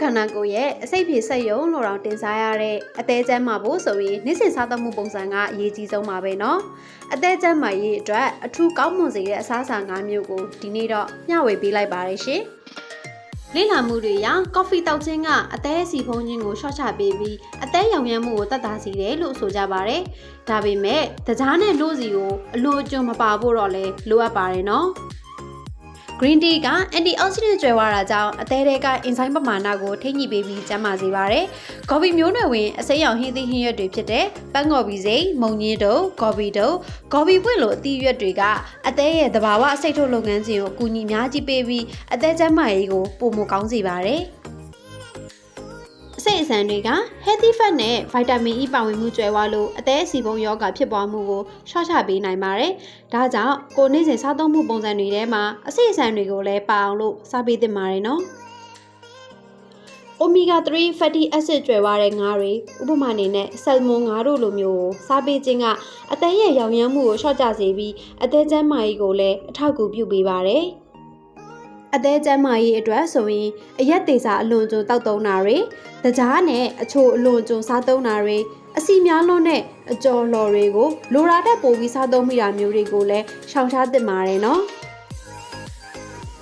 ခန္ဓာကိုယ်ရဲ့အစိတ်ဖြေစက်ရုံလို့တောင်တင်စားရတဲ့အသေးချမ်းမှာဖို့ဆိုပြီးနေ့စဉ်စားသုံးမှုပုံစံကအရေးကြီးဆုံးပါပဲเนาะအသေးချမ်းမှာရေးအတွက်အထူးကောင်းမွန်စေတဲ့အစားအစာ၅မျိုးကိုဒီနေ့တော့မျှဝေပေးလိုက်ပါရရှင်လေ့လာမှုတွေအရကော်ဖီတောက်ခြင်းကအသေးစီဖုံးခြင်းကိုရှော့ချပေးပြီးအသေးရောင်ရမ်းမှုကိုတက်တာစေတယ်လို့ဆိုကြပါတယ်ဒါပေမဲ့တကြားနဲ့လို့စီကိုအလိုအကျွံမပါဖို့တော့လဲလိုအပ်ပါတယ်เนาะGreen tea က antioxidant ကျွဲဝါတာကြောင့်အသေးတွေကအင်ဇိုင်းပမာဏကိုထိန်းညှိပေးပြီးကျန်းမာစေပါတယ်။ကော်ဖီမျိုးနွယ်ဝင်အစိမ်းရောင်ဟင်းသီးဟင်းရွက်တွေဖြစ်တဲ့ပန်းကော်ဖီစိမ်း၊မုံညင်းတုပ်၊ကော်ဖီတုပ်၊ကော်ဖီပွင့်လိုအသီးရွက်တွေကအသေးရဲ့သဘာဝအဆိပ်ထုတ်လုပ်ငန်းစဉ်ကိုအကူအညီအများကြီးပေးပြီးအသေးကျန်းမာရေးကိုပိုမိုကောင်းစေပါတယ်။အစိတ်အစံတွေက healthy fat နဲ့ vitamin E ပါဝင်မှုကျွဲဝါလို့အသေးအစီပုံရောဂါဖြစ်ပွားမှုကိုရှော့ချပေးနိုင်ပါတယ်။ဒါကြောင့်ကိုနေ့စဉ်စားသုံးမှုပုံစံတွေထဲမှာအစိတ်အစံတွေကိုလည်းပါအောင်လို့စားပေးသင့်ပါတယ်နော်။ Omega 3 fatty acid ကျွဲဝါတဲ့ငါးတွေဥပမာအနေနဲ့ salmon ငါးတို့လိုမျိုးကိုစားပေးခြင်းကအသေးရဲ့ရောင်ရမ်းမှုကိုရှော့ချစေပြီးအသေးကျန်းမာရေးကိုလည်းအထောက်အကူပြုပေးပါတယ်။အသေးကျန်းမာရေးအတွက်ဆိုရင်အရက်သေးစာအလွန်ကျွံတောက်သုံးတာတွေတကြားနဲ့အချို့အလွန်ကျွံစားသုံးတာတွေအစီများလွန်းတဲ့အကြော်လှော်တွေကိုလိုရာတက်ပို့ပြီးစားသုံးမိတာမျိုးတွေကိုလည်းရှောင်ရှားသင့်ပါတယ်နော်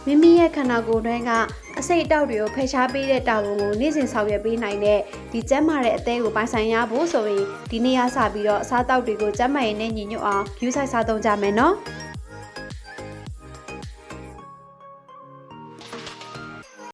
မိမိရဲ့ခန္ဓာကိုယ်တွင်းကအဆိပ်အတောက်တွေကိုဖယ်ရှားပေးတဲ့တာဝန်ကိုနေ့စဉ်ဆောင်ရွက်ပေးနိုင်တဲ့ဒီကျန်းမာတဲ့အသေးကိုပိုင်ဆိုင်ရဖို့ဆိုရင်ဒီနေ့ရစပြီးတော့အစားအသောက်တွေကိုကျန်းမာရေးနဲ့ညီညွတ်အောင်ယူဆိုင်စားသုံးကြမယ်နော်။